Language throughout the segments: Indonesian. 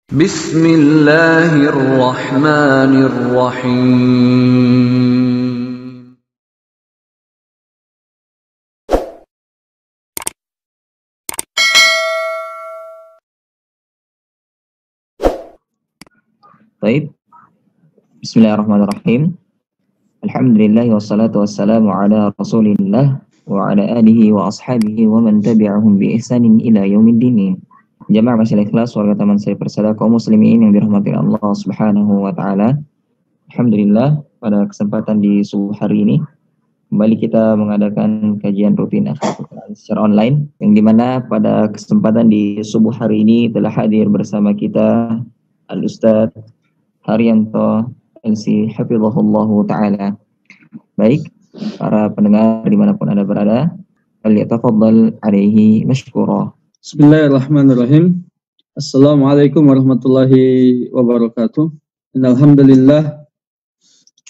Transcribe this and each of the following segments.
Bismillahirrahmanirrahim. Baik, Bismillahirrahmanirrahim. Alhamdulillah wassalatu wassalamu ala Rasulillah wa ala alihi wa ashabihi wa man tabi'ahum bi ihsanin ila yaumiddin. Jamaah masyarakat ikhlas, warga taman saya persada kaum muslimin yang dirahmati Allah Subhanahu wa taala. Alhamdulillah, pada kesempatan di subuh hari ini kembali kita mengadakan kajian rutin akhlakul Quran secara online, yang dimana pada kesempatan di subuh hari ini telah hadir bersama kita Al-Ustaz Haryanto LC Hafizahullahu Ta'ala. Baik, para pendengar dimanapun Anda berada, falyatafaddal alaihi mashkura. Bismillahirrahmanirrahim. Assalamualaikum warahmatullahi wabarakatuh. Innalhamdulillah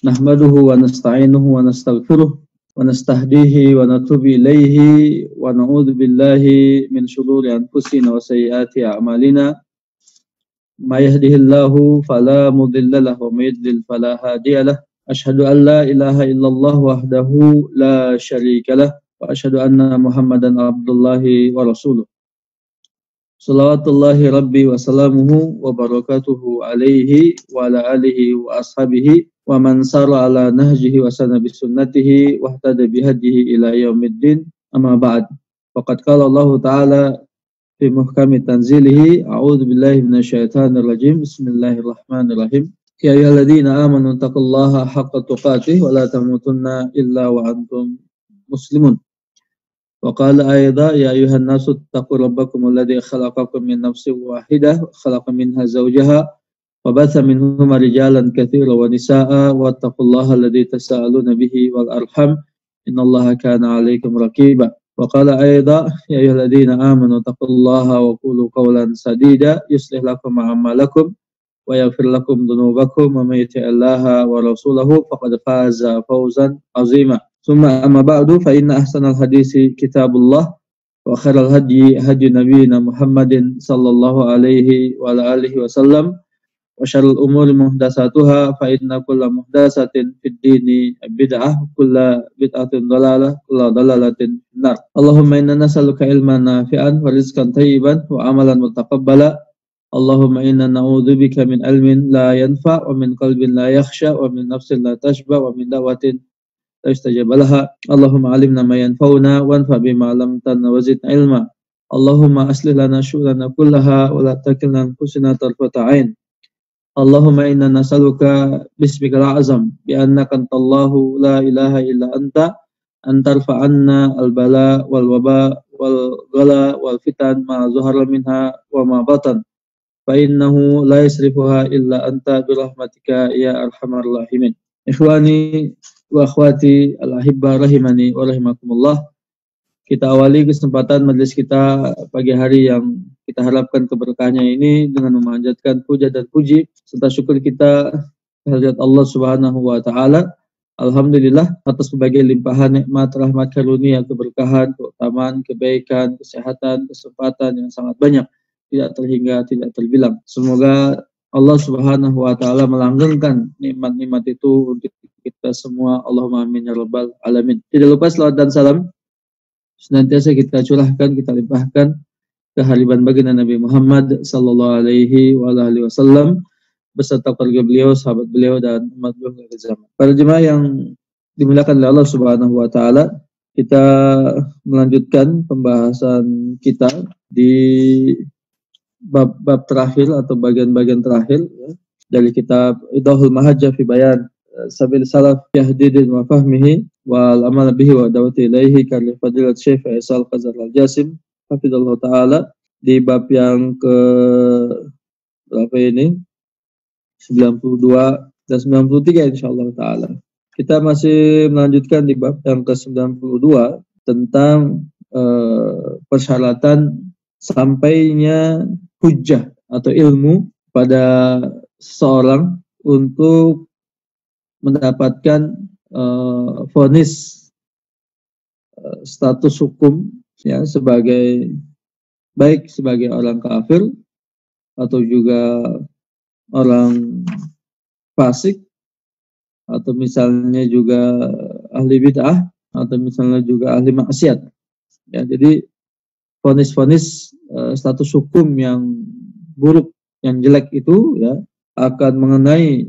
nahmaduhu wa nasta'inuhu wa nastaghfiruh wa nastahdihi wa natubu ilaihi wa na'udzu billahi min shururi anfusina wa sayyiati a'malina. May yahdihillahu fala mudilla lahu wa may yudlil fala hadiya lahu. Asyhadu an la ilaha illallah wahdahu la syarika lah wa asyhadu anna Muhammadan abdullahi wa rasuluh. Salawatullahi rabbi wa salamuhu wa barakatuhu alaihi wa ala alihi wa ashabihi wa man sara ala nahjihi wa sana bisunnatihi wa ihtada bihadihi ila yaumiddin, amma ba'd. Faqad qala Allah Ta'ala fi muhkami tanzilihi, a'udzu billahi minasyaitonir rajim, bismillahirrahmanirrahim. Ya ayyuhalladzina amanu taqullaha haqqa tuqatih wa la tamutunna illa wa antum muslimun. Wa qala ayda ya ayyuhan nasu taqu rabbakum alladzi khalaqakum min nafsin wahidah wa khalaqa minha zawjaha wa batha minhuma rijalan katsiran wa nisaa'a wattaqullaha alladzi tasaaluna bihi wal arham innallaha kana 'alaikum raqiba. Wa qala ayda ya ayyuhalladzina amanu taqullaha wa qulu qawlan sadida yuslih lakum a'malakum wa yaghfir lakum dhunubakum wa may yuti'illaha wa rasulahu faqad faza fawzan 'azima. Summa amma ba'du fa inna ahsanal hadisi kitabullah wa khairal hadyi hadyu nabiyina Muhammadin sallallahu alaihi wa ala alihi wasallam wa syarrul umuri muhdatsatuha fa inna kulla muhdatsatin fid dini bid'ah kulla bid'atin dhalalah kulla dhalalatin finnar. Allahumma inna nas'aluka ilman nafi'an wa rizqan thayyiban wa amalan mutaqabbala. Allahumma inna na'udzubika min ilmin la yanfa' wa min qalbin la yakhsha wa min nafsin la tashba wa min da'watin istajab laha. Allahumma alimna ma yanfa'una wanfa' bima 'allamtana wa zidna ilma. Allahumma aslih lana syu'lana kullaha wa la takilna anfusana tarfata 'ain. Allahumma inna nas'aluka bismikal a'zam bi annaka antallahu la ilaha illa anta an tarfa'anna al-bala wal waba wal ghala wal fitan ma zahara minha wa ma batan fa innahu la yasrifuha illa anta bi rahmatika ya arhamar rahimin. Ikhwani wa akhwati al-ahibba rahimani wa rahimakumullah. Kita awali kesempatan majelis kita pagi hari yang kita harapkan keberkahannya ini dengan memanjatkan puja dan puji serta syukur kita kehadirat Allah Subhanahu wa taala. Alhamdulillah atas berbagai limpahan nikmat, rahmat, karunia, keberkahan, keutamaan, kebaikan, kesehatan, kesempatan yang sangat banyak, tidak terhingga, tidak terbilang. Semoga Allah Subhanahu wa taala melanggengkan nikmat-nikmat itu untuk kita semua. Allahumma amin ya rabbal alamin. Tidak lupa selawat dan salam senantiasa kita curahkan, kita limpahkan ke hariban baginda Nabi Muhammad sallallahu alaihi wa alihi wasallam beserta keluarga beliau, sahabat beliau dan umat beliau pada zaman. Para jemaah yang dimuliakan oleh Allah Subhanahu wa taala, kita melanjutkan pembahasan kita di bab terakhir atau bagian-bagian terakhir ya, dari kitab Idahul Mahajjah fi Bayan Sabil Salaf Yahdidin wa Fahmihi wal Amal bihi wa Dawati ilaihi karya Fadilat Syekh Faisal Qazar Al-Jasim hafizallahu ta'ala, di bab yang ke berapa ini? 92 dan 93 insyaallah ta'ala. Kita masih melanjutkan di bab yang ke-92 tentang persyaratan sampainya hujjah atau ilmu pada seseorang untuk mendapatkan vonis status hukum ya sebagai baik sebagai orang kafir atau juga orang fasik, atau misalnya juga ahli bid'ah, atau misalnya juga ahli maksiat. Ya, jadi vonis-vonis status hukum yang buruk, yang jelek itu ya akan mengenai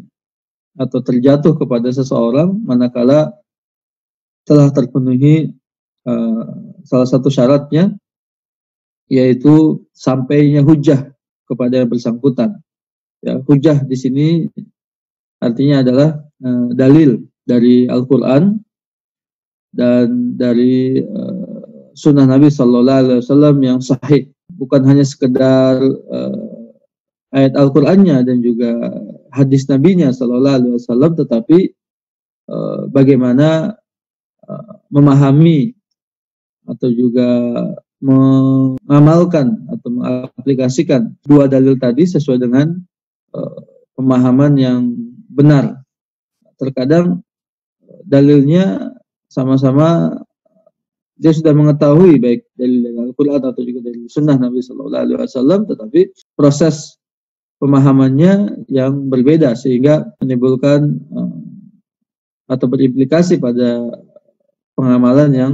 atau terjatuh kepada seseorang manakala telah terpenuhi salah satu syaratnya, yaitu sampainya hujah kepada yang bersangkutan. Ya, hujah di sini artinya adalah dalil dari Al-Quran dan dari sunnah Nabi Sallallahu Alaihi Wasallam yang sahih, bukan hanya sekedar ayat Al-Qurannya dan juga hadis Nabi-Nya Sallallahu Alaihi Wasallam, tetapi bagaimana memahami atau juga mengamalkan atau mengaplikasikan dua dalil tadi sesuai dengan pemahaman yang benar. Terkadang dalilnya sama-sama dia sudah mengetahui baik dari Al-Quran atau juga dari Sunnah Nabi Sallallahu Alaihi Wasallam, tetapi proses pemahamannya yang berbeda sehingga menimbulkan atau berimplikasi pada pengamalan yang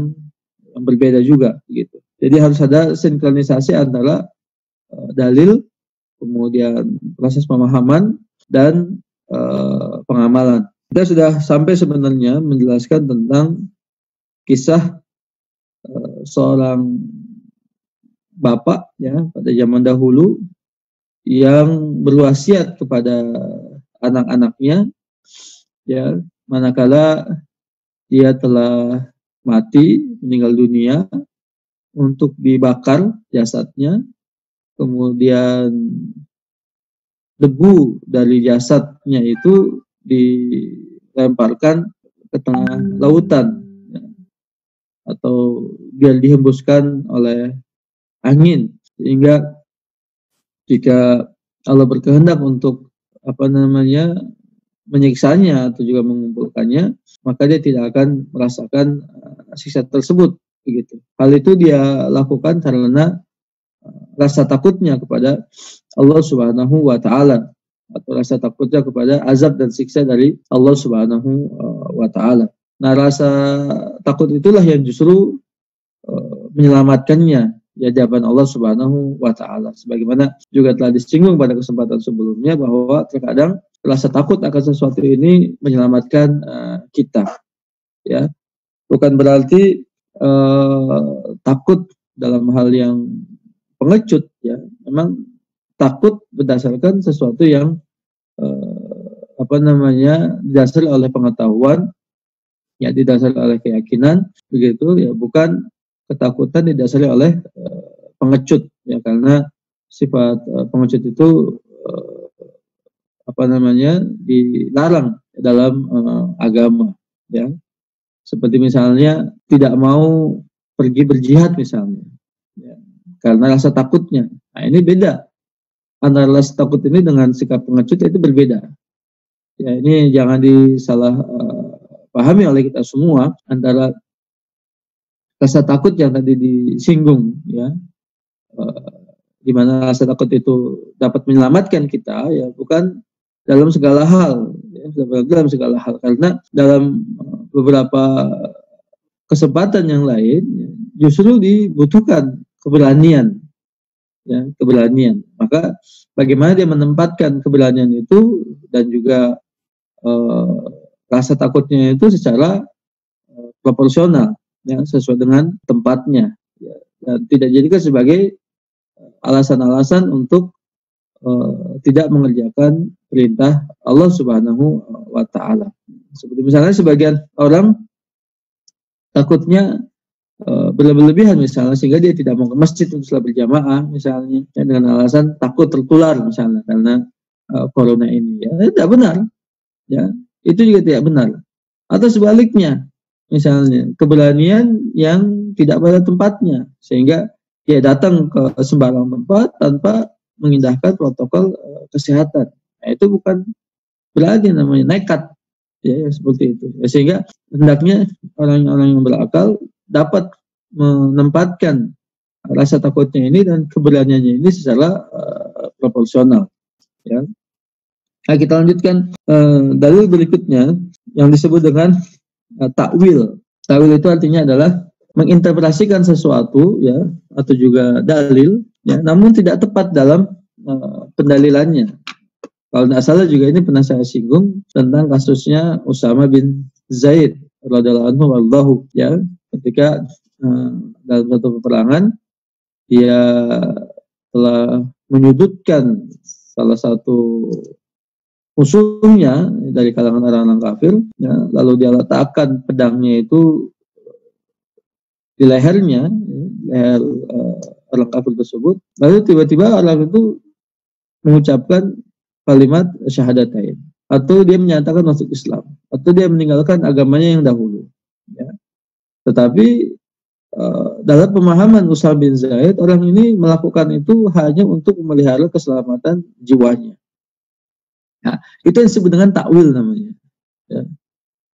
berbeda juga, gitu. Jadi harus ada sinkronisasi antara dalil, kemudian proses pemahaman dan pengamalan. Kita sudah sampai sebenarnya menjelaskan tentang kisah seorang bapak ya pada zaman dahulu yang berwasiat kepada anak-anaknya ya manakala dia telah mati, meninggal dunia, untuk dibakar jasadnya, kemudian debu dari jasadnya itu dilemparkan ke tengah lautan ya, atau biar dihembuskan oleh angin, sehingga jika Allah berkehendak untuk menyiksanya atau juga mengumpulkannya, maka dia tidak akan merasakan siksa tersebut, begitu. Hal itu dia lakukan karena rasa takutnya kepada Allah Subhanahu wa taala, atau rasa takutnya kepada azab dan siksa dari Allah Subhanahu wa taala. Nah, rasa takut itulah yang justru menyelamatkannya di hadapan Allah Subhanahu wa taala. Sebagaimana juga telah disinggung pada kesempatan sebelumnya bahwa terkadang rasa takut akan sesuatu ini menyelamatkan kita. Ya, bukan berarti takut dalam hal yang pengecut. Ya, memang takut berdasarkan sesuatu yang didasari oleh pengetahuan, ya didasari oleh keyakinan, begitu ya, bukan ketakutan didasari oleh pengecut. Ya, karena sifat pengecut itu dilarang dalam agama, ya. Seperti misalnya tidak mau pergi berjihad misalnya, ya, karena rasa takutnya. Nah, ini beda antara rasa takut ini dengan sikap pengecut, itu berbeda. Ya, ini jangan disalah pahami oleh kita semua antara rasa takut yang tadi disinggung, ya, di mana rasa takut itu dapat menyelamatkan kita, ya, bukan dalam segala hal, ya, dalam segala hal, karena dalam beberapa kesempatan yang lain ya, justru dibutuhkan keberanian, ya, keberanian. Maka bagaimana dia menempatkan keberanian itu dan juga rasa takutnya itu secara proporsional, ya, sesuai dengan tempatnya, ya, dan tidak dijadikan sebagai alasan-alasan untuk tidak mengerjakan perintah Allah Subhanahu wa taala. Seperti misalnya sebagian orang takutnya berlebihan misalnya, sehingga dia tidak mau ke masjid untuk sholat berjamaah misalnya, ya, dengan alasan takut tertular misalnya karena corona ini. Ya, tidak benar. Ya, itu juga tidak benar. Atau sebaliknya, misalnya keberanian yang tidak pada tempatnya, sehingga dia datang ke sembarang tempat tanpa mengindahkan protokol kesehatan. Nah, itu bukan berarti namanya nekat, ya, seperti itu. Ya, sehingga hendaknya orang-orang yang berakal dapat menempatkan rasa takutnya ini dan keberaniannya ini secara proporsional. Ya. Nah, kita lanjutkan dalil berikutnya yang disebut dengan takwil. Takwil itu artinya adalah menginterpretasikan sesuatu, ya, atau juga dalil, ya, namun tidak tepat dalam pendalilannya. Kalau tidak salah juga ini pernah saya singgung tentang kasusnya Usama bin Zaid radhiyallahu anhu wallahu, ya, ketika dalam satu peperangan dia telah menyudutkan salah satu musuhnya dari kalangan orang-orang kafir, ya, lalu dia letakkan pedangnya itu di lehernya, leher orang kafir tersebut. Lalu tiba-tiba orang itu mengucapkan kalimat syahadatain, atau dia menyatakan masuk Islam, atau dia meninggalkan agamanya yang dahulu. Ya. Tetapi dalam pemahaman Usama bin Zaid, orang ini melakukan itu hanya untuk memelihara keselamatan jiwanya. Nah, itu yang disebut dengan takwil namanya. Ya.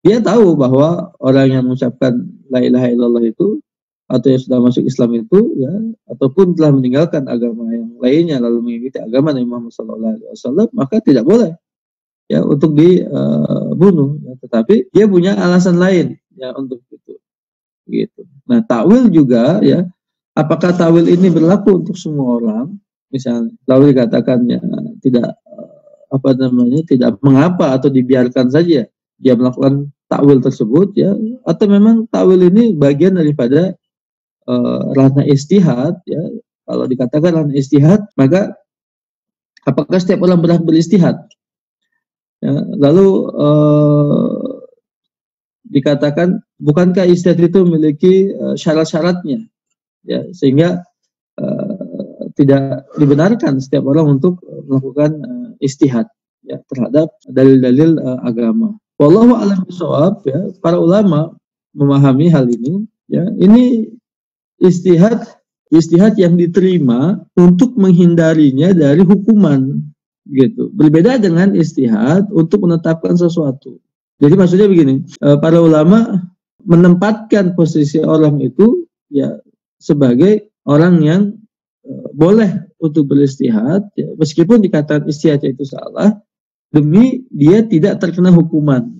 Dia tahu bahwa orang yang mengucapkan la ilaha illallah itu, atau yang sudah masuk Islam itu, ya, ataupun telah meninggalkan agama yang lainnya lalu mengikuti agama Nabi Muhammad SAW, maka tidak boleh, ya, untuk dibunuh. Ya. Tetapi dia punya alasan lain, ya, untuk itu. Gitu. Nah, takwil juga, ya, apakah takwil ini berlaku untuk semua orang? Misalnya, lalu dikatakan, ya, tidak tidak mengapa atau dibiarkan saja dia melakukan takwil tersebut, ya, atau memang takwil ini bagian daripada ranah ijtihad, ya. Kalau dikatakan ranah ijtihad, maka apakah setiap orang berhak beristihad? Ya, lalu dikatakan bukankah ijtihad itu memiliki syarat-syaratnya, ya, sehingga tidak dibenarkan setiap orang untuk melakukan ijtihad, ya, terhadap dalil-dalil agama. Wallahu a'lam bishawab, ya, para ulama memahami hal ini, ya, ini ijtihad yang diterima untuk menghindarinya dari hukuman, gitu. Berbeda dengan ijtihad untuk menetapkan sesuatu. Jadi maksudnya begini, para ulama menempatkan posisi orang itu, ya, sebagai orang yang boleh untuk beristihad, ya, meskipun dikatakan istihadnya itu salah, demi dia tidak terkena hukuman.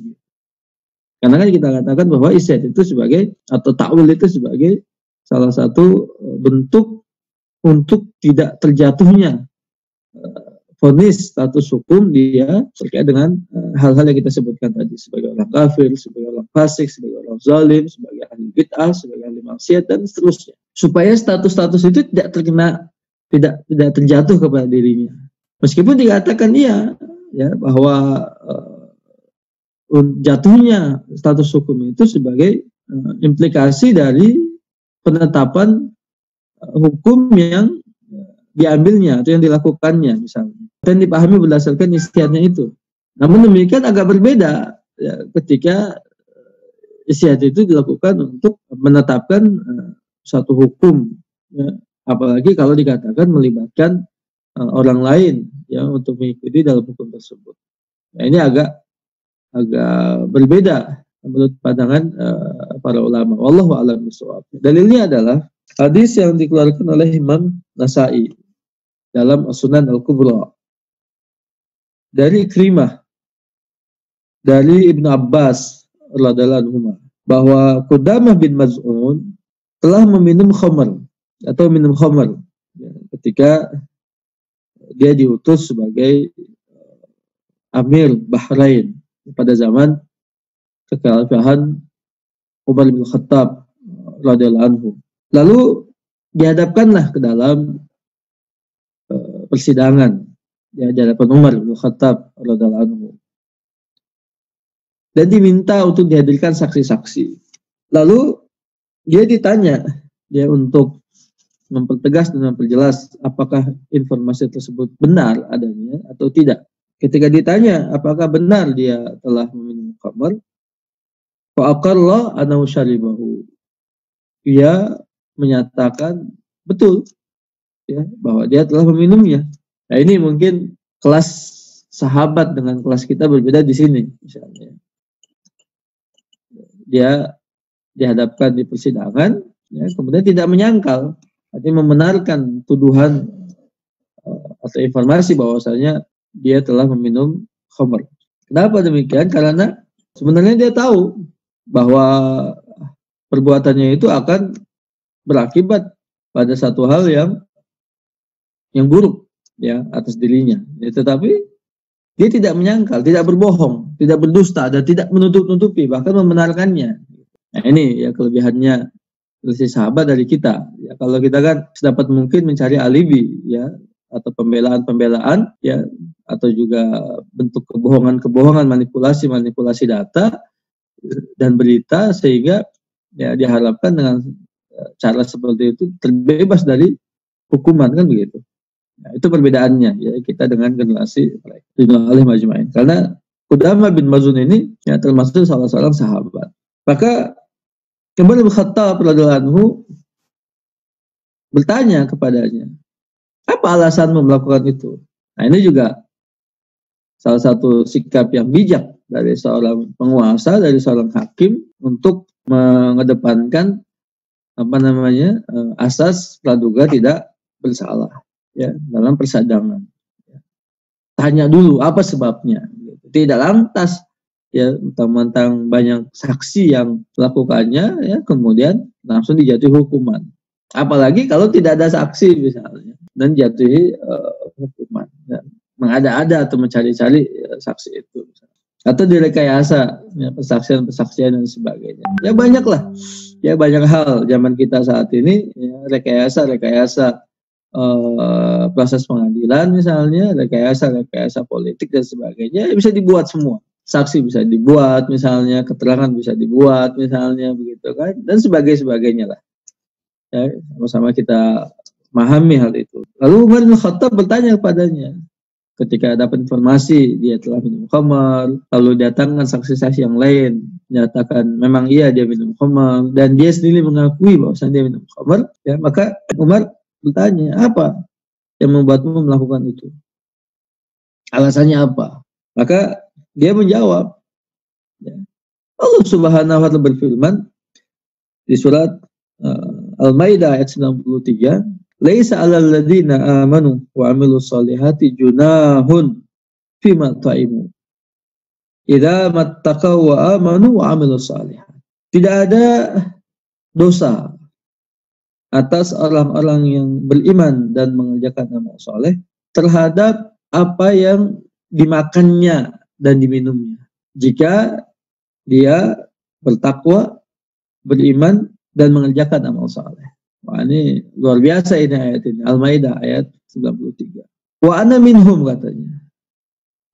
Karena kan kita katakan bahwa istihad itu sebagai, atau takwil itu sebagai salah satu bentuk untuk tidak terjatuhnya vonis status hukum dia terkait dengan hal-hal yang kita sebutkan tadi, sebagai orang kafir, sebagai orang fasik, sebagai orang zalim, sebagai ahli bid'ah, sebagai ahli maksiat, dan seterusnya. Supaya status-status itu tidak terkena, tidak terjatuh kepada dirinya. Meskipun dikatakan iya, ya, bahwa jatuhnya status hukum itu sebagai implikasi dari penetapan hukum yang diambilnya atau yang dilakukannya, misalnya, dan dipahami berdasarkan ijtihadnya itu. Namun demikian agak berbeda, ya, ketika ijtihad itu dilakukan untuk menetapkan satu hukum, ya, apalagi kalau dikatakan melibatkan orang lain, ya, untuk mengikuti dalam hukum tersebut. Nah, ini agak berbeda menurut pandangan para ulama. Wallahu a'lam bishawab. Dalilnya adalah hadis yang dikeluarkan oleh Imam Nasa'i dalam As-Sunan Al-Kubra dari Ikrimah dari Ibnu Abbas radhiyallahu anhu bahwa Qudamah bin Maz'un telah meminum khamr atau minum khamr, ya, ketika dia diutus sebagai Amir Bahrain pada zaman kekhalifahan Umar bin Khattab radhiyallahu anhu. Lalu dihadapkanlah ke dalam persidangan, ya, di hadapan Umar bin Khattab radhiyallahu anhu, dan diminta untuk dihadirkan saksi-saksi. Lalu dia ditanya, ya, untuk mempertegas dan memperjelas apakah informasi tersebut benar adanya atau tidak. Ketika ditanya apakah benar dia telah meminum khamr, fa aqarra annahu syaribahu, dia menyatakan betul, ya, bahwa dia telah meminumnya. Nah, ini mungkin kelas sahabat dengan kelas kita berbeda di sini. Misalnya, dia dihadapkan di persidangan, ya, kemudian tidak menyangkal, artinya membenarkan tuduhan atau informasi bahwasanya dia telah meminum khamr. Kenapa demikian? Karena sebenarnya dia tahu bahwa perbuatannya itu akan berakibat pada satu hal yang buruk ya atas dirinya. Ya, tetapi dia tidak menyangkal, tidak berbohong, tidak berdusta, dan tidak menutup-nutupi, bahkan membenarkannya. Nah, ini ya kelebihannya sahabat dari kita. Ya, kalau kita kan sedapat mungkin mencari alibi ya atau pembelaan-pembelaan ya atau juga bentuk kebohongan-kebohongan, manipulasi data dan berita sehingga ya diharapkan dengan cara seperti itu terbebas dari hukuman kan begitu. Nah, itu perbedaannya ya kita dengan generasi Ridwan Alaihi Majma'in. Karena Qudamah bin Maz'un ini ya termasuk salah seorang sahabat. Maka Umar bin Khattab radhiyallahu anhu bertanya kepadanya, apa alasanmu melakukan itu? Nah, ini juga salah satu sikap yang bijak dari seorang penguasa, dari seorang hakim untuk mengedepankan asas praduga tidak bersalah ya dalam persidangan. Tanya dulu apa sebabnya. Tidak lantas ya mentang-mentang banyak saksi yang melakukannya ya kemudian langsung dijatuhi hukuman. Apalagi kalau tidak ada saksi misalnya dan jatuhi hukuman. Ya. Mengada-ada atau mencari-cari saksi itu atau direkayasa ya, persaksian dan sebagainya. Ya banyaklah. Ya banyak hal zaman kita saat ini ya, rekayasa proses pengadilan misalnya, rekayasa politik dan sebagainya ya, bisa dibuat semua. Saksi bisa dibuat misalnya, keterangan bisa dibuat misalnya begitu kan dan sebagainya lah. Ya, sama-sama kita memahami hal itu. Lalu Umar bin Khattab bertanya kepadanya ketika dapat informasi dia telah minum khamar, lalu datangkan saksi-saksi yang lain menyatakan memang iya dia minum khamar dan dia sendiri mengakui bahwasanya dia minum khamar, ya maka Umar bertanya, apa yang membuatmu melakukan itu? Alasannya apa? Maka dia menjawab, ya, Allah Subhanahu wa Ta'ala berfirman di surat Al-Maidah ayat 93, laisa 'alal ladzina amanu wa 'amilus solihati junahun fima ta'imu idza mattaqaw wa amanu wa 'amilus solihat. Tidak ada dosa atas orang-orang yang beriman dan mengerjakan amal soleh terhadap apa yang dimakannya dan diminumnya jika dia bertakwa, beriman dan mengerjakan amal soleh. Wah, ini luar biasa ini ayat ini. Al-Maidah ayat 93. Wa ana minhum katanya.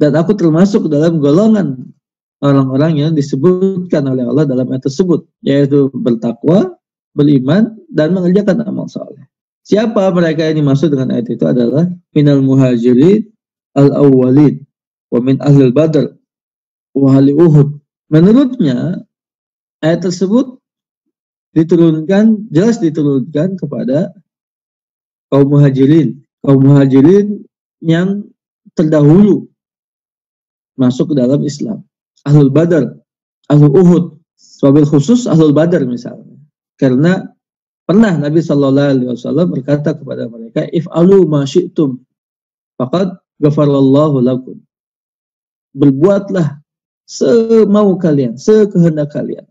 Dan aku termasuk dalam golongan orang-orang yang disebutkan oleh Allah dalam ayat tersebut, yaitu bertakwa, beriman dan mengerjakan amal saleh. Siapa mereka yang dimaksud dengan ayat itu adalah minal muhajirin al-awwalin wa min ahlil badr wa ahli Uhud. Menurutnya ayat tersebut jelas diturunkan kepada kaum muhajirin yang terdahulu masuk ke dalam Islam, ahlul badar, ahlul Uhud, wabil khusus ahlul badar misalnya, karena pernah Nabi SAW berkata kepada mereka, if'alu ma syi'tum faqad ghafarallahu lakum, berbuatlah semau kalian, sekehendak kalian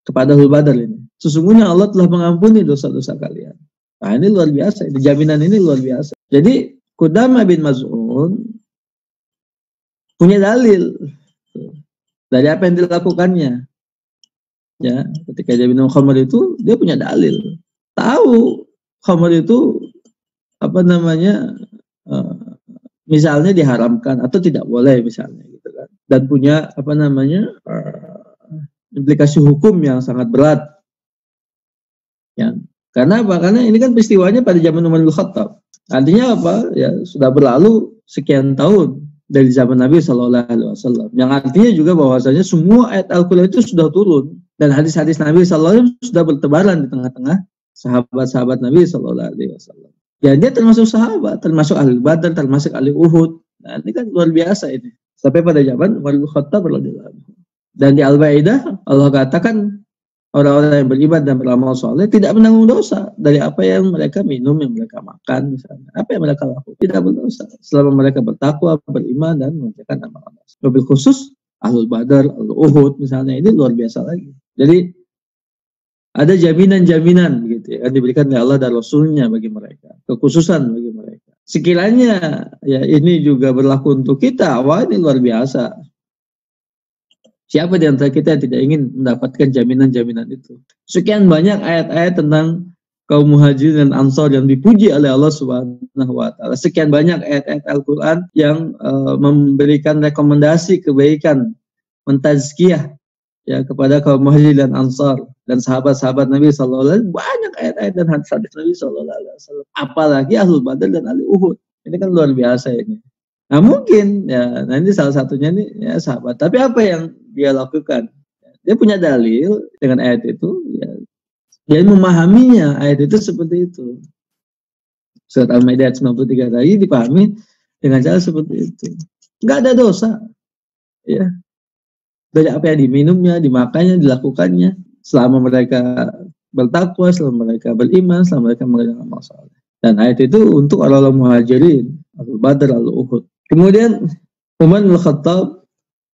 kepada ahlul badar ini, sesungguhnya Allah telah mengampuni dosa-dosa kalian. Nah, ini luar biasa, jaminan ini luar biasa. Jadi Qudamah bin Maz'un punya dalil dari apa yang dilakukannya. Ya, ketika dia minum khamar itu, dia punya dalil. Tahu khamar itu misalnya diharamkan atau tidak boleh misalnya gitu kan. Dan punya implikasi hukum yang sangat berat. Ya, karena apa? Karena ini kan peristiwanya pada zaman Umar bin Khattab. Artinya apa? Ya, sudah berlalu sekian tahun dari zaman Nabi SAW. Yang artinya juga bahwasanya semua ayat Al-Quran itu sudah turun dan hadis-hadis Nabi SAW sudah bertebaran di tengah-tengah sahabat-sahabat Nabi SAW. Dan dia termasuk sahabat, termasuk ahli Badar, termasuk ahli Uhud. Nah, ini kan luar biasa ini. Sampai pada zaman Umar bin Khattab radhiyallahu anhu. Dan di Al-Maidah Allah katakan orang-orang yang beribadah dan beramal soleh tidak menanggung dosa dari apa yang mereka minum, yang mereka makan misalnya. Apa yang mereka lakukan tidak berdosa selama mereka bertakwa, beriman dan mengerjakan amal-amal. Lebih khusus Ahlul Badar, Ahlul Uhud misalnya, ini luar biasa lagi. Jadi ada jaminan-jaminan gitu ya, yang diberikan oleh Allah dan Rasulnya bagi mereka, kekhususan bagi mereka. Sekiranya ya ini juga berlaku untuk kita, wah ini luar biasa. Siapa di antara kita yang tidak ingin mendapatkan jaminan-jaminan itu? Sekian banyak ayat-ayat tentang kaum muhajirin dan ansor yang dipuji oleh Allah Subhanahu wa taala. Sekian banyak ayat-ayat Al-Qur'an yang memberikan rekomendasi kebaikan, mentazkiyah ya kepada kaum muhajirin dan ansor dan sahabat-sahabat Nabi sallallahu alaihi wasallam. Banyak ayat-ayat dan hadis Nabi sallallahu alaihi wasallam. Apalagi Ahlul Badar dan Ahli Uhud. Ini kan luar biasa ini. Nah mungkin ya, nah ini salah satunya nih ya sahabat. Tapi apa yang dia lakukan? Dia punya dalil dengan ayat itu, ya, dia memahaminya ayat itu seperti itu. Surat Al-Maidah 93 tadi dipahami dengan cara seperti itu. Nggak ada dosa, ya dari apa yang diminumnya, dimakannya, dilakukannya, selama mereka bertakwa, selama mereka beriman, selama mereka mengerjakan amal saleh. Dan ayat itu untuk orang-orang muhajirin, Abu Badar, Al-Uhud. Kemudian Umar bin Khattab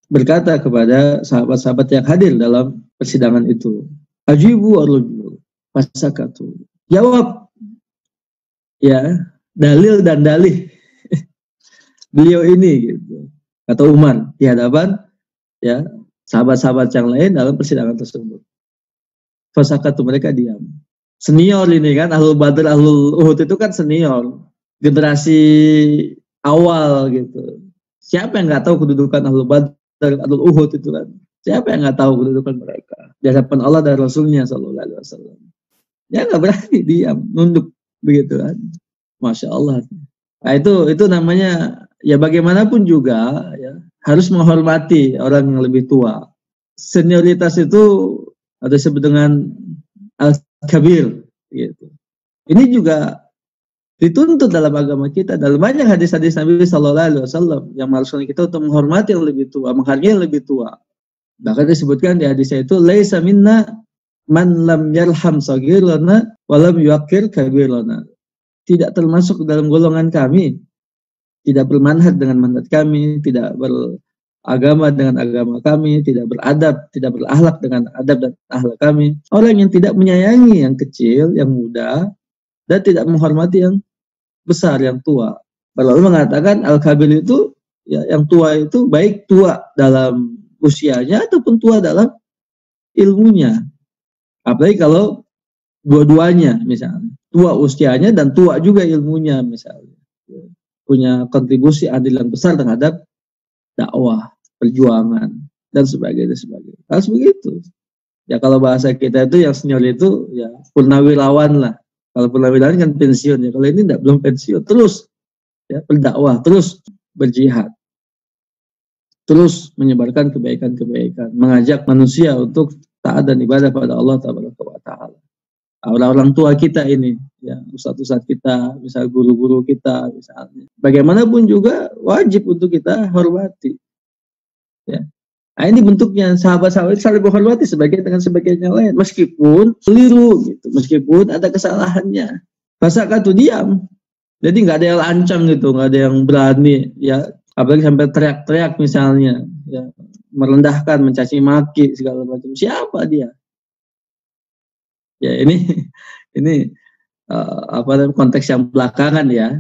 berkata kepada sahabat-sahabat yang hadir dalam persidangan itu, ajibu ar-rajul fasakatu. Jawab ya dalil dan dalih beliau ini gitu. Kata Umar di hadapan ya sahabat-sahabat yang lain dalam persidangan tersebut. Fasakatu, mereka diam. Senior ini kan, Ahlul Badar, Ahlul Uhud itu kan senior, generasi awal gitu. Siapa yang nggak tahu kedudukan Ahlul Badar, Ahlul Uhud itu kan? Siapa yang nggak tahu kedudukan mereka di hadapan Allah dan Rasulnya Sallallahu Alaihi Wasallam? Ya nggak berani diam, nunduk begitu kan? Masya Allah. Nah, itu namanya ya bagaimanapun juga ya harus menghormati orang yang lebih tua. Senioritas itu ada disebut dengan al-kabir gitu. Ini juga dituntut dalam agama kita, dalam banyak hadis-hadis Nabi Sallallahu Alaihi Wasallam yang mengharuskan kita untuk menghormati yang lebih tua, menghargai yang lebih tua. Bahkan disebutkan di hadisnya itu, laisa minna man lam yarham saghirana wa lam yuqir kabirana. Tidak termasuk dalam golongan kami, tidak bermanhaj dengan manhaj kami, tidak beragama dengan agama kami, tidak beradab, tidak berakhlak dengan adab dan akhlak kami. Orang yang tidak menyayangi yang kecil, yang muda, dan tidak menghormati yang besar, yang tua. Lalu mengatakan al-kabir itu ya, yang tua itu baik tua dalam usianya ataupun tua dalam ilmunya. Apalagi kalau dua-duanya misalnya, tua usianya dan tua juga ilmunya misalnya. Punya kontribusi adil yang besar terhadap dakwah, perjuangan dan sebagainya. Harus begitu. Ya kalau bahasa kita itu yang senior itu ya purnawirawan lah. Kalau purnawirawan kan pensiun ya. Kalau ini belum pensiun, terus ya berdakwah, terus berjihad, terus menyebarkan kebaikan-kebaikan, mengajak manusia untuk taat dan ibadah pada Allah Taala. Orang-orang tua kita ini, ya ustadz-ustadz kita, misal guru-guru kita, misalnya, bagaimanapun juga wajib untuk kita hormati. Ya. Nah, ini bentuknya sahabat-sahabat saling menghormati sebagian dengan sebagian yang lain, meskipun keliru, gitu, meskipun ada kesalahannya. Fasakah tuh diam, jadi nggak ada yang ancam gitu, nggak ada yang berani, ya apalagi sampai teriak-teriak misalnya, ya merendahkan, mencaci maki segala macam. Siapa dia? Ya ini konteks yang belakangan ya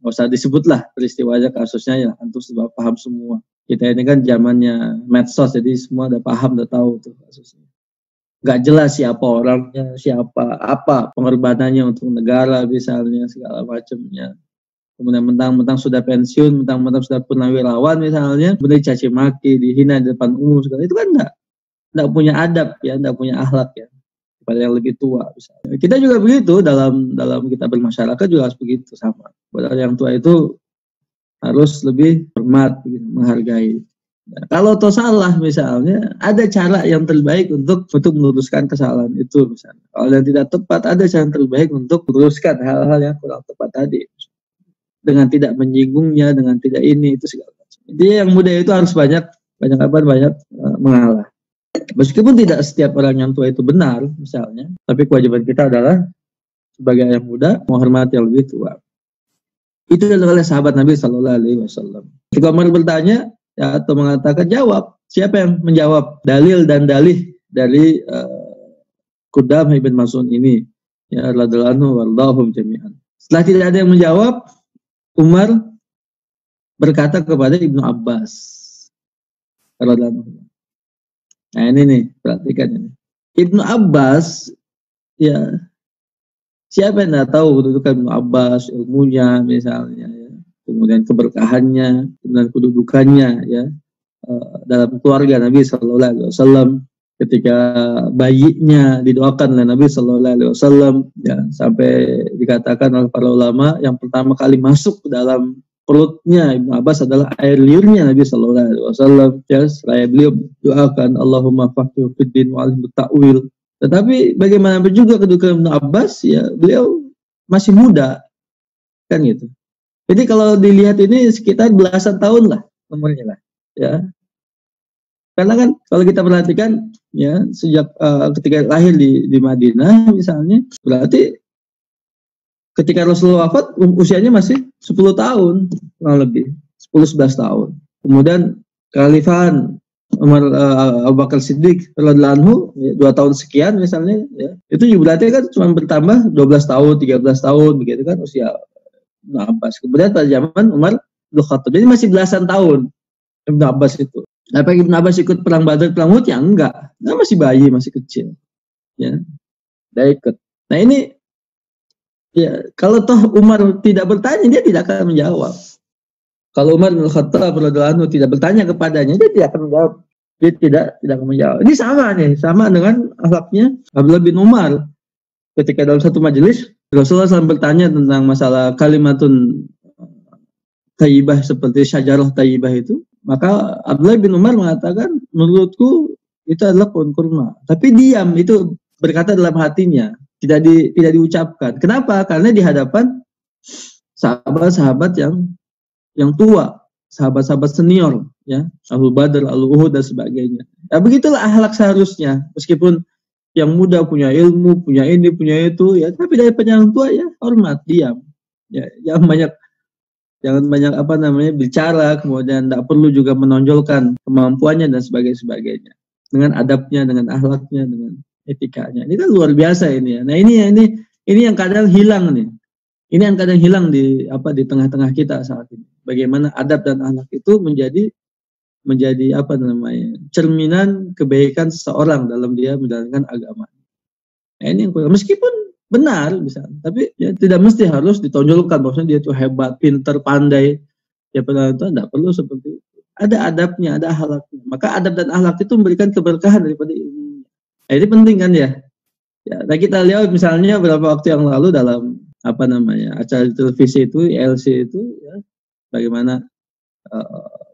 nggak usah disebutlah peristiwanya, kasusnya ya antum sudah paham semua. Kita ini kan zamannya medsos, jadi semua udah paham, udah tahu tuh kasusnya. Nggak jelas siapa orangnya, siapa apa pengorbanannya untuk negara misalnya segala macamnya. Kemudian mentang-mentang sudah pensiun, mentang-mentang sudah purnawirawan misalnya, kemudian dicaci maki, dihina di depan umum segala, itu kan nggak punya adab ya, nggak punya akhlak ya pada yang lebih tua misalnya. Kita juga begitu dalam kita bermasyarakat juga harus begitu sama. Pada yang tua itu harus lebih hormat, gitu, menghargai. Nah, kalau toh salah misalnya, ada cara yang terbaik untuk meluruskan kesalahan itu misalnya. Kalau yang tidak tepat, ada cara yang terbaik untuk meluruskan hal-hal yang kurang tepat tadi. Dengan tidak menyinggungnya, dengan tidak ini itu segala macam. Jadi yang muda itu harus banyak mengalah. Meskipun tidak setiap orang yang tua itu benar, misalnya, tapi kewajiban kita adalah sebagai yang muda menghormati yang lebih tua. Itu adalah sahabat Nabi Shallallahu Alaihi Wasallam. Ketika Umar bertanya ya, atau mengatakan jawab, siapa yang menjawab dalil dan dalih dari Qudam ibn Mas'ud ini? Ya radhiyallahu anhu wardahum jami'an. Setelah tidak ada yang menjawab, Umar berkata kepada Ibnu Abbas radhiyallahu anhu. Nah ini nih, perhatikan ini. Ibnu Abbas, ya siapa yang tidak tahu kedudukan Ibnu Abbas, ilmunya misalnya, ya. Kemudian keberkahannya, kemudian kedudukannya, ya dalam keluarga Nabi Sallallahu Alaihi Wasallam. Ketika bayinya didoakan oleh Nabi Sallallahu Alaihi Wasallam, ya sampai dikatakan oleh para ulama yang pertama kali masuk ke dalam perutnya Ibnu Abbas adalah air liurnya Nabi Sallallahu Alaihi Wasallam. Ya, seraya beliau doakan Allahumma faqihhu fid din wa 'allimhu ta'wil. Tetapi bagaimanapun juga kedudukan Ibnu Abbas, ya beliau masih muda, kan gitu. Jadi kalau dilihat ini sekitar belasan tahun lah umurnya lah, ya. Karena kan kalau kita perhatikan, ya sejak ketika lahir di Madinah misalnya, berarti ketika Rasulullah wafat usianya masih 10 tahun kurang lebih, 10-11 tahun. Kemudian kekhalifahan Umar Abu Bakar Siddiq radhiyallahu anhu, ya, 2 tahun sekian misalnya, ya, itu juga berarti kan cuma bertambah 12 tahun, 13 tahun begitu kan usia Ibnu Abbas. Kemudian pada zaman Umar bin Khattab, jadi masih belasan tahun Ibnu Abbas itu. Apa Ibnu Abbas ikut perang Badar, perang Uhud? Ya enggak. Nah, masih bayi, masih kecil. Ya, dia ikut. Nah ini, ya kalau toh Umar tidak bertanya, dia tidak akan menjawab. Kalau Umar bin Khattab radhiyallahu anhu tidak bertanya kepadanya, dia tidak akan menjawab. Dia tidak akan menjawab. Ini sama nih, sama dengan akhlaknya Abdullah bin Umar. Ketika dalam satu majelis, Rasulullah SAW bertanya tentang masalah kalimatun thayyibah seperti syajarah thayyibah itu. Maka Abdullah bin Umar mengatakan, menurutku itu adalah pohon kurma. Tapi diam, itu berkata dalam hatinya, tidak diucapkan. Kenapa? Karena di hadapan sahabat-sahabat yang tua, sahabat-sahabat senior, ya, Ahlul Badr, Ahlul Uhud dan sebagainya. Ya begitulah akhlak seharusnya. Meskipun yang muda punya ilmu, punya ini, punya itu, ya, tapi dari yang tua ya hormat, diam. Ya, jangan banyak bicara, kemudian tidak perlu juga menonjolkan kemampuannya dan sebagainya, dengan adabnya, dengan akhlaknya, dengan etikanya. Ini kan luar biasa ini ya. Nah ini yang kadang hilang nih. Ini yang kadang hilang di tengah-tengah kita saat ini. Bagaimana adab dan akhlak itu menjadi cerminan kebaikan seseorang dalam dia menjalankan agama. Nah ini yang meskipun benar bisa, tapi ya tidak mesti harus ditonjolkan bahwasanya dia itu hebat, pintar, pandai. Ya benar itu tidak perlu seperti itu. Ada adabnya, ada akhlaknya. Maka adab dan akhlak itu memberikan keberkahan daripada ilmu. Nah, ini penting kan ya. Ya, nah kita lihat misalnya beberapa waktu yang lalu dalam acara televisi itu, ILC itu, ya, bagaimana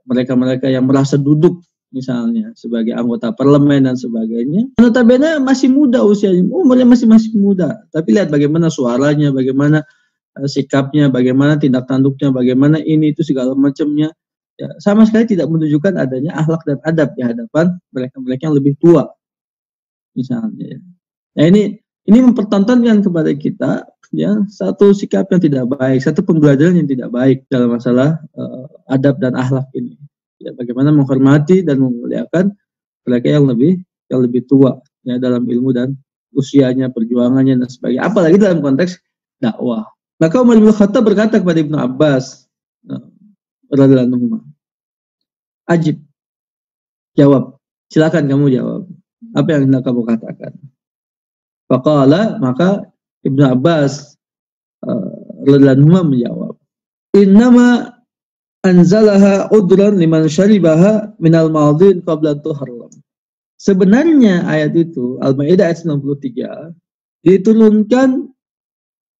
mereka-mereka yang merasa duduk misalnya sebagai anggota parlemen dan sebagainya, notabene masih muda usianya, umurnya masih muda, tapi lihat bagaimana suaranya, bagaimana sikapnya, bagaimana tindak tanduknya, bagaimana ini itu segala macamnya, ya, sama sekali tidak menunjukkan adanya akhlak dan adab di hadapan mereka-mereka yang lebih tua misalnya. Ya. Nah ini mempertontonkan kepada kita, ya, satu sikap yang tidak baik, satu pembelajaran yang tidak baik dalam masalah adab dan akhlak ini. Ya, bagaimana menghormati dan memuliakan mereka yang lebih tua, ya, dalam ilmu dan usianya, perjuangannya dan sebagainya. Apalagi dalam konteks dakwah. Maka Umar bin Khattab berkata kepada Ibnu Abbas, radhiyallahu anhu, ajib, jawab, silakan kamu jawab. Apa yang hendak kamu katakan? Faqala, maka Ibnu Abbas radhiyallahu anhu menjawab, innama anzalaha udran liman syaribaha minal madin qabla tuharram. Sebenarnya ayat itu, Al-Maidah ayat 93, diturunkan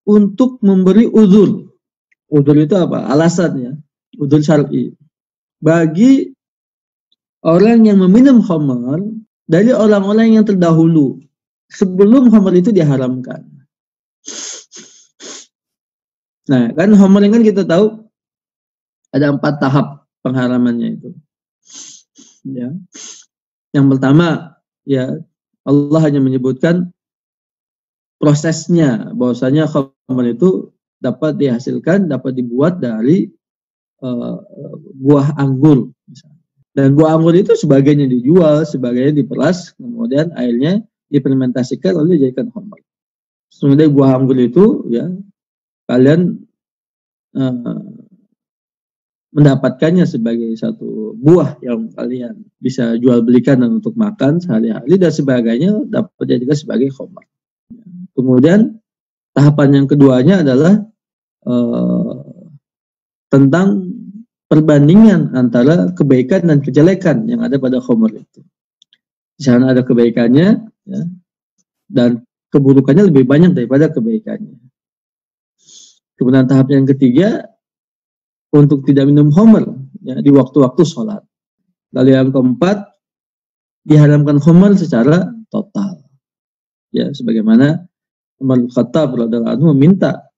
untuk memberi uzur. Uzur itu apa? Alasannya, uzur syar'i. Bagi orang yang meminum khamar dari orang-orang yang terdahulu sebelum khamar itu diharamkan. Nah, kan khamar kan kita tahu ada 4 tahap pengharamannya itu. Ya. Yang pertama, ya Allah hanya menyebutkan prosesnya, bahwasanya khamr itu dapat dihasilkan, dapat dibuat dari buah anggur. Dan buah anggur itu sebagiannya dijual, sebagiannya diperas, kemudian airnya difermentasikan lalu dijadikan khamr. Kemudian buah anggur itu ya kalian mendapatkannya sebagai satu buah yang kalian bisa jual belikan dan untuk makan sehari-hari dan sebagainya dapat dijadikan sebagai khamr. Kemudian tahapan yang keduanya adalah tentang perbandingan antara kebaikan dan kejelekan yang ada pada khamr itu. Di sana ada kebaikannya ya, dan keburukannya lebih banyak daripada kebaikannya. Kemudian tahap yang ketiga untuk tidak minum khamr ya, di waktu-waktu sholat. Lalu yang keempat diharamkan khamr secara total. Ya, sebagaimana Umar bin Khattab radhiyallahu anhu meminta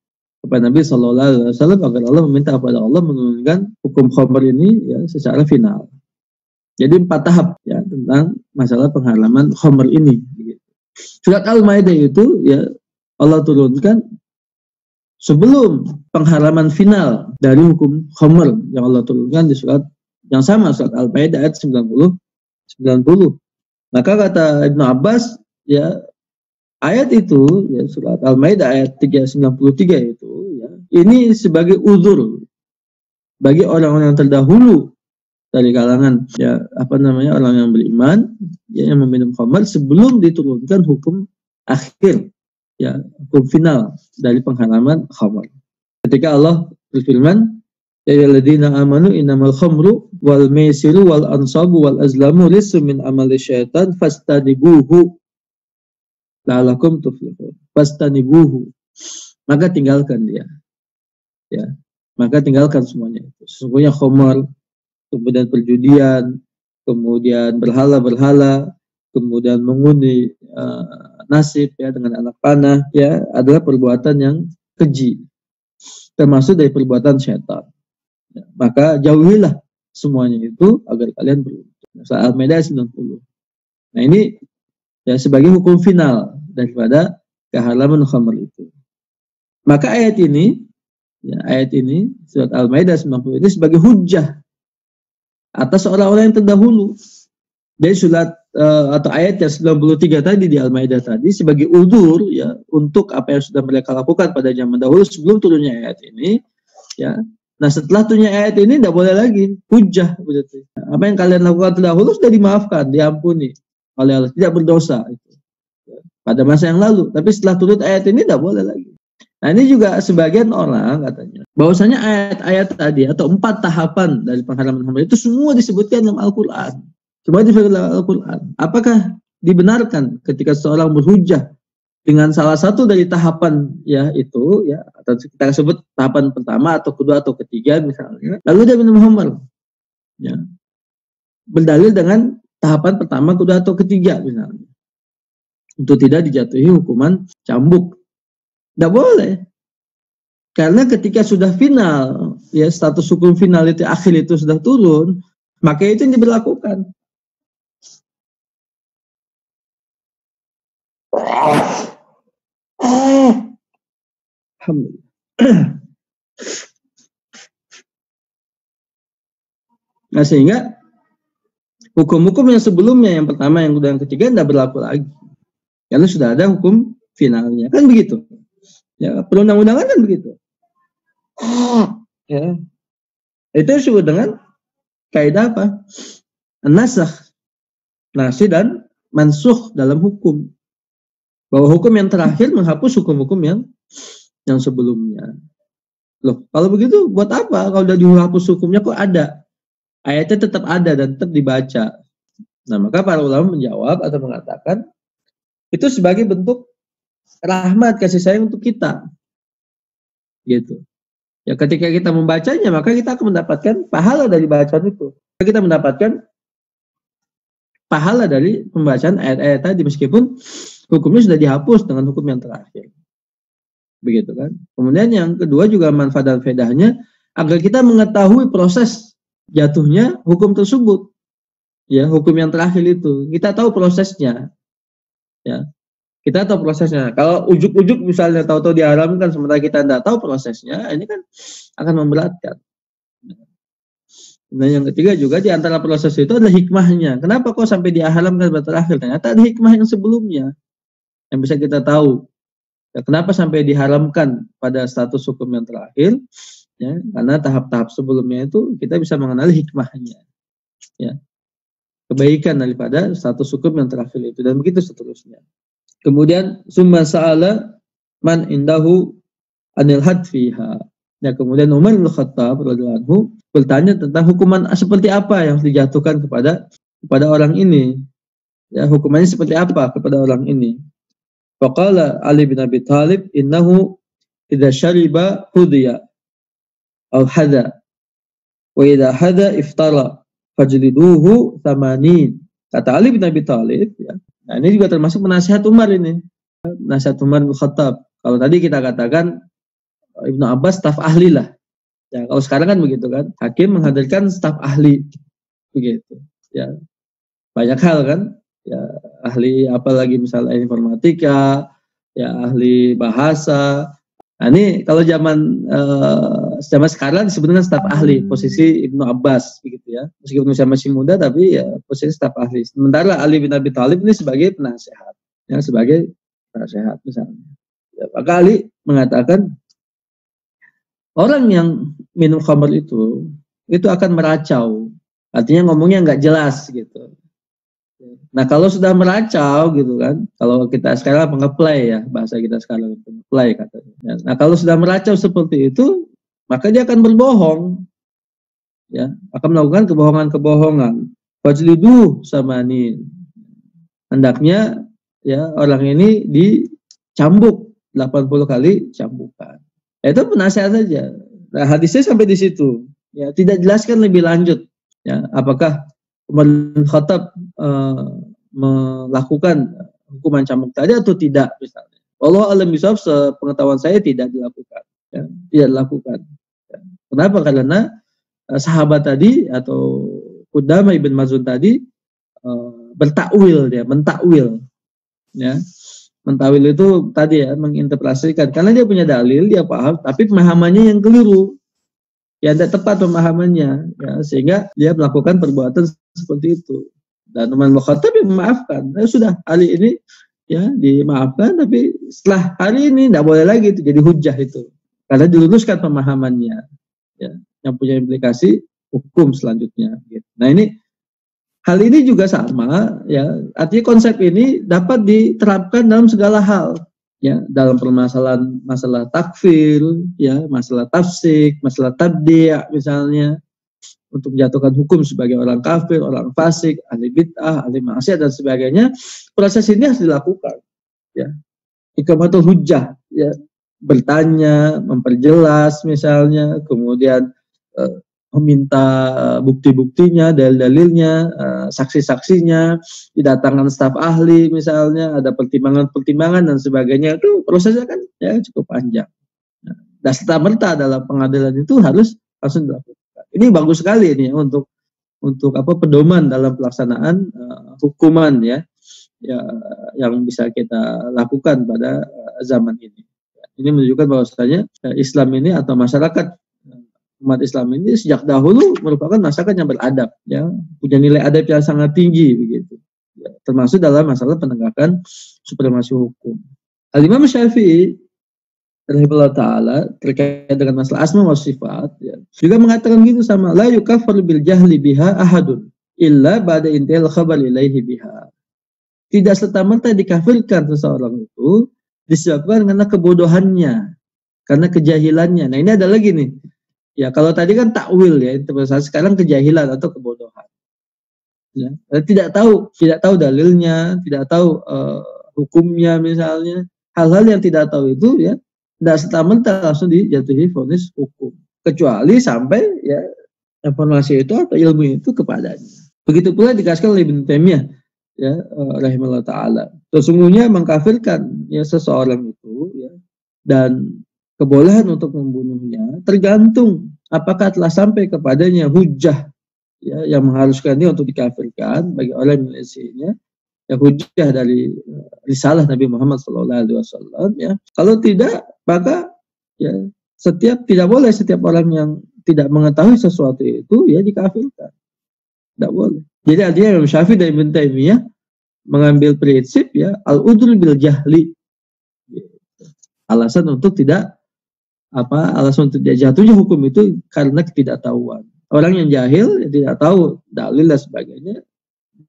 kepada Nabi sallallahu alaihi wasallam agar Allah meminta kepada Allah menurunkan hukum khamr ini ya secara final. Jadi 4 tahap ya tentang masalah pengharaman khamr ini. Surat Al-Maidah itu ya Allah turunkan sebelum pengharaman final dari hukum khamr yang Allah turunkan di surat yang sama, surat Al-Maidah ayat 90. Maka kata Ibnu Abbas ya ayat itu ya surat Al-Maidah ayat 393 itu ya ini sebagai uzur bagi orang-orang yang terdahulu dari kalangan ya orang yang beriman ya, yang meminum khamr sebelum diturunkan hukum akhir ya hukum final dari pengharaman khamr. Ketika Allah berfirman ya ayyuhalladzina amanu innamal khamru wal maisiru wal ansabu wal azlamu rijsun min amali syaitan fastanibuhu la'allakum tuflihun. Fastanibuhu. Maka tinggalkan dia. Ya. Maka tinggalkan semuanya itu. Sesungguhnya khamr, kemudian perjudian, kemudian berhala-berhala, kemudian mengundi nasib ya dengan anak panah ya adalah perbuatan yang keji. Termasuk dari perbuatan syaitan. Ya. Maka jauhilah semuanya itu agar kalian beruntung. Al-Maidah 90. Nah ini ya sebagai hukum final daripada kehalalan khamr itu. Maka ayat ini surat Al-Maidah 90 ini sebagai hujjah atas orang-orang yang terdahulu. Jadi surat atau ayat yang 93 tadi di Al-Maidah tadi sebagai udzur ya untuk apa yang sudah mereka lakukan pada zaman dahulu sebelum turunnya ayat ini ya. Nah setelah turunnya ayat ini tidak boleh lagi hujjah berarti. Apa yang kalian lakukan terdahulu sudah dimaafkan, diampuni oleh Allah, tidak berdosa itu pada masa yang lalu. Tapi setelah turun ayat ini tidak boleh lagi. Nah ini juga sebagian orang katanya bahwasanya ayat-ayat tadi atau 4 tahapan dari pengharaman khamr itu semua disebutkan dalam Al-Quran. Semua disebutkan dalam Al-Quran. Apakah dibenarkan ketika seorang berhujjah dengan salah satu dari tahapan ya itu ya atau kita sebut tahapan pertama atau kedua atau ketiga misalnya, lalu dia minum khamr ya berdalil dengan tahapan pertama, kedua atau ketiga misalnya untuk tidak dijatuhi hukuman cambuk. Tidak boleh. Karena ketika sudah final, ya status hukum final itu akhir itu sudah turun, maka itu yang diberlakukan. Alhamdulillah. Nah sehingga hukum-hukum yang sebelumnya, yang pertama, yang kedua, yang ketiga tidak berlaku lagi. Karena sudah ada hukum finalnya. Kan begitu. Ya, perundang-undangan kan begitu. Ya. Itu disebut dengan kaidah apa? Nasakh. Nasih dan mansukh dalam hukum. Bahwa hukum yang terakhir menghapus hukum-hukum yang sebelumnya. Loh, kalau begitu buat apa? Kalau udah dihapus hukumnya kok ada? Ayatnya tetap ada dan tetap dibaca. Nah, maka para ulama menjawab atau mengatakan itu sebagai bentuk rahmat kasih sayang untuk kita. Gitu. Ya ketika kita membacanya maka kita akan mendapatkan pahala dari bacaan itu. Kita mendapatkan pahala dari pembacaan ayat-ayat tadi meskipun hukumnya sudah dihapus dengan hukum yang terakhir. Begitu kan. Kemudian yang kedua juga manfaat dan faedahnya agar kita mengetahui proses jatuhnya hukum tersebut. Ya, hukum yang terakhir itu kita tahu prosesnya, ya. Kita tahu prosesnya. Kalau ujuk-ujuk misalnya tahu-tahu diharamkan sementara kita tidak tahu prosesnya, ini kan akan memberatkan. Nah, yang ketiga juga di antara proses itu adalah hikmahnya. Kenapa kok sampai diharamkan terakhir? Ternyata ada hikmah yang sebelumnya yang bisa kita tahu. Ya, kenapa sampai diharamkan pada status hukum yang terakhir? Ya, karena tahap-tahap sebelumnya itu kita bisa mengenali hikmahnya. Ya, kebaikan daripada status hukum yang terakhir itu dan begitu seterusnya. Kemudian summa sa'ala man indahu anil had fiha. Ya, kemudian Umar bin Khattab radhiyallahu anhu bertanya tentang hukuman seperti apa yang dijatuhkan kepada orang ini. Ya, hukumannya seperti apa kepada orang ini. Faqala Ali bin Abi Thalib innahu idza syariba hudiya aw hada wa idza hada iftara fajliduhu 80. Kata Ali bin Abi Thalib, ya. Nah, ini juga termasuk penasihat Umar ini. Nasihat Umar bin Khattab. Kalau tadi kita katakan Ibnu Abbas staf ahli lah. Ya, kalau sekarang kan begitu kan. Hakim menghadirkan staf ahli. Begitu. Ya. Banyak hal kan. Ya, ahli apalagi misalnya informatika, ya ahli bahasa. Nah, ini kalau zaman sekarang disebutkan staf ahli, posisi Ibnu Abbas begitu ya. Meskipun usia masih muda tapi ya posisi staf ahli. Sementara Ali bin Abi Thalib ini sebagai penasehat. Ya, sebagai penasehat misalnya. Ya, maka Ali mengatakan orang yang minum khamr itu akan meracau. Artinya ngomongnya nggak jelas gitu. Nah, kalau sudah meracau gitu kan, kalau kita sekarang mengeplay ya, bahasa kita sekarang itu play katanya. Nah, kalau sudah meracau seperti itu, maka dia akan berbohong. Ya, akan melakukan kebohongan-kebohongan. Fajlidu samanin. Hendaknya ya orang ini dicambuk 80 kali cambukan. Itu penasihat saja. Nah, hadisnya sampai di situ. Ya, tidak jelaskan lebih lanjut. Ya, apakah Umar bin Khattab melakukan hukuman cambuk tadi atau tidak misalnya. Allah alam bisawab, sepengetahuan saya tidak dilakukan. Ya, tidak dilakukan. Ya. Kenapa? Karena sahabat tadi atau Qudamah ibn Maz'un tadi bertakwil dia, mentakwil. Ya. Mentakwil itu tadi ya, menginterpretasikan. Karena dia punya dalil, dia paham, tapi pemahamannya yang keliru. Ya, tidak tepat pemahamannya. Ya, sehingga dia melakukan perbuatan seperti itu. Dan Umar bin Khattab memaafkan. Nah, sudah, Ali ini ya dimaafkan, tapi setelah hari ini tidak boleh lagi itu jadi hujah itu. Karena diluruskan pemahamannya. Ya, yang punya implikasi hukum selanjutnya. Gitu. Nah, hal ini juga sama, ya. Artinya konsep ini dapat diterapkan dalam segala hal, ya. Dalam permasalahan masalah takfir, ya, masalah tafsik, masalah tabdi' misalnya, untuk menjatuhkan hukum sebagai orang kafir, orang fasik, ahli bid'ah, ahli maksiat dan sebagainya. Proses ini harus dilakukan, ya. Iqamatul hujjah, ya. Bertanya, memperjelas misalnya, kemudian meminta bukti-buktinya, dalil-dalilnya, saksi-saksinya, didatangkan staf ahli misalnya, ada pertimbangan-pertimbangan dan sebagainya. Itu prosesnya kan ya cukup panjang. Nah, dan serta-merta dalam pengadilan itu harus langsung dilakukan. Ini bagus sekali ini ya, untuk pedoman dalam pelaksanaan hukuman ya yang bisa kita lakukan pada zaman ini. Ini menunjukkan bahwasanya Islam ini atau masyarakat umat Islam ini sejak dahulu merupakan masyarakat yang beradab, ya, punya nilai adab yang sangat tinggi begitu, ya, termasuk dalam masalah penegakan supremasi hukum. Al-Imam Syafi'i rahimahullah ta'ala terkait dengan masalah asma wa sifat, ya, juga mengatakan gitu sama, la yukaffar bil jahli biha ahadun illa ba'da intihal khabar ilaihi biha. Tidak serta-merta dikafirkan seseorang itu disebabkan karena kebodohannya, karena kejahilannya. Nah, ini ada lagi nih. Ya, kalau tadi kan takwil ya, interpretasi, sekarang kejahilan atau kebodohan. Ya, tidak tahu dalilnya, tidak tahu hukumnya misalnya. Hal-hal yang tidak tahu itu ya tidak serta-merta langsung dijatuhi vonis hukum, kecuali sampai ya informasi itu atau ilmu itu kepadanya. Begitu pula dikasihkan oleh Ibnu Taimiyah ya rahimahullah taala. Sesungguhnya mengkafirkan ya seseorang itu ya, dan kebolehan untuk membunuhnya tergantung apakah telah sampai kepadanya hujjah, ya yang mengharuskan dia untuk dikafirkan bagi orang yang menyelisihinya, ya hujjah dari risalah Nabi Muhammad SAW, ya. Kalau tidak, maka ya tidak boleh setiap orang yang tidak mengetahui sesuatu itu ya dikafirkan. Tidak boleh. Jadi artinya Imam Syafi'i dan Ibn Taimiyah mengambil prinsip ya al-udhur bil jahli. Alasan untuk tidak jatuhnya hukum itu karena ketidaktahuan. Orang yang jahil yang tidak tahu dalil dan sebagainya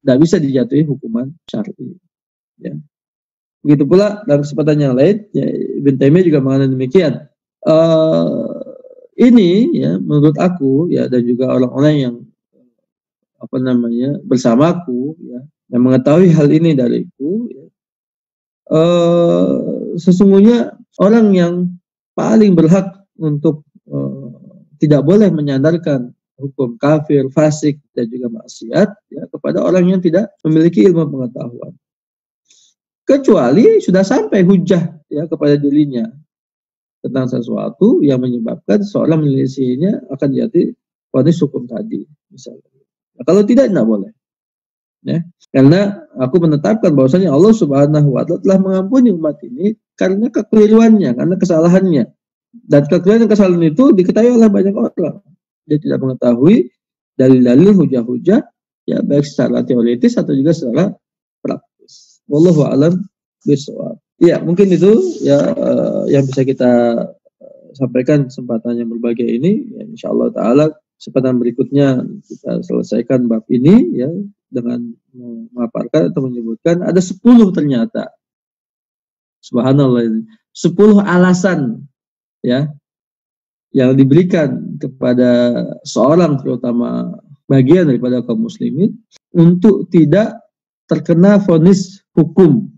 tidak bisa dijatuhi hukuman syar'i. Ya. Begitu pula dalam kesempatan yang lain, ya, Ibn Taimiyah juga mengatakan demikian. Ini ya menurut aku ya dan juga orang-orang yang bersamaku ya yang mengetahui hal ini dariku ya, sesungguhnya orang yang paling berhak untuk tidak boleh menyandarkan hukum kafir, fasik dan juga maksiat ya kepada orang yang tidak memiliki ilmu pengetahuan, kecuali sudah sampai hujjah ya kepada dirinya tentang sesuatu yang menyebabkan seorang menyelisihinya akan jadi vonis hukum tadi misalnya. Nah, kalau tidak boleh. Ya, karena aku menetapkan bahwasanya Allah Subhanahu wa taala telah mengampuni umat ini karena kekeliruannya, karena kesalahannya. Dan kekeliruan dan kesalahan itu diketahui oleh banyak orang. Dia tidak mengetahui dalil-dalil hujah-hujah ya baik secara teoritis atau juga secara praktis. Wallahu a'lam bishawab. Ya, mungkin itu ya yang bisa kita sampaikan kesempatan yang berbahagia ini. Ya, insyaallah taala kesempatan berikutnya kita selesaikan bab ini ya dengan memaparkan atau menyebutkan ada 10 ternyata. Subhanallah, 10 alasan ya yang diberikan kepada seorang terutama bagian daripada kaum muslimin untuk tidak terkena vonis hukum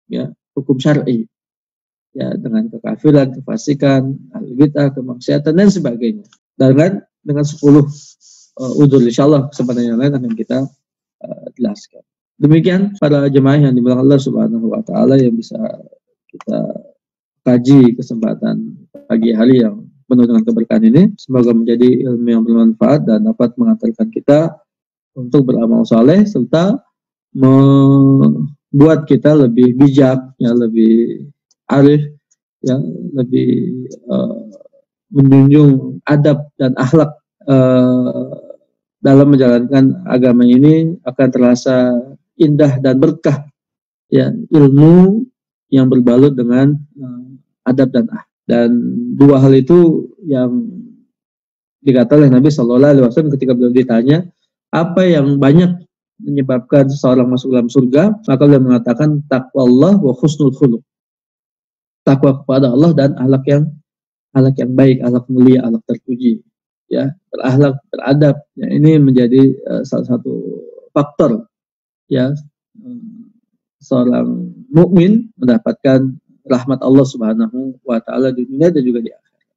ya, hukum syar'i. Ya, dengan kekafiran, kefasikan, al-bid'ah, kemaksiatan dan sebagainya. Dengan 10 udzur, insyaallah kesempatan yang lain akan kita jelaskan. Demikian para jemaah yang dimuliakan Allah Subhanahu wa taala yang bisa kita kaji kesempatan pagi hari yang penuh dengan keberkahan ini. Semoga menjadi ilmu yang bermanfaat dan dapat mengantarkan kita untuk beramal saleh serta membuat kita lebih bijak, ya lebih arif, ya lebih menjunjung adab dan akhlak dalam menjalankan agama ini akan terasa indah dan berkah ya ilmu yang berbalut dengan adab dan akhlak. Dan dua hal itu yang dikatakan oleh Nabi SAW ketika beliau ditanya apa yang banyak menyebabkan seseorang masuk dalam surga, maka beliau mengatakan taqwa Allah wa husnul khuluq, takwa kepada Allah dan akhlak yang baik, akhlak mulia, akhlak terpuji, ya, berakhlak, beradab. Ya, ini menjadi salah satu faktor ya seorang mukmin mendapatkan rahmat Allah Subhanahu wa taala di dunia dan juga di akhirat.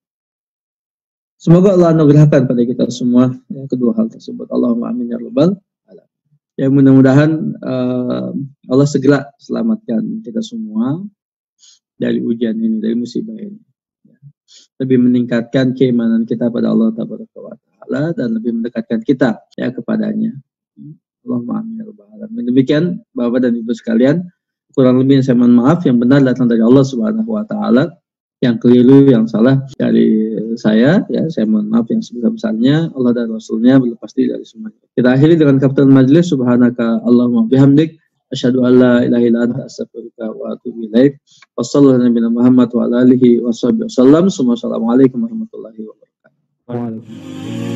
Semoga Allah anugerahkan pada kita semua ya, kedua hal tersebut. Allahumma amin ya rabbal alamin. Ya, mudah-mudahan Allah segera selamatkan kita semua dari ujian ini, dari musibah ini. Lebih meningkatkan keimanan kita pada Allah Taala dan lebih mendekatkan kita ya kepadanya. Allahumma amin ya rabbal alamin. Demikian Bapak dan Ibu sekalian, kurang lebih saya mohon maaf, yang benar datang dari Allah Subhanahu wa taala, yang keliru, yang salah dari saya ya saya mohon maaf yang sebesar-besarnya. Allah dan Rasulnya berlepas diri dari semuanya. Kita akhiri dengan kafaratul majlis. Subhanaka Allahumma bihamdik asyhadu an la ilaha illa anta astaghfiruka wa atubu ilaik. Wassallallahu ala Muhammad wa ala alihi wasallam. Assalamualaikum warahmatullahi wabarakatuh.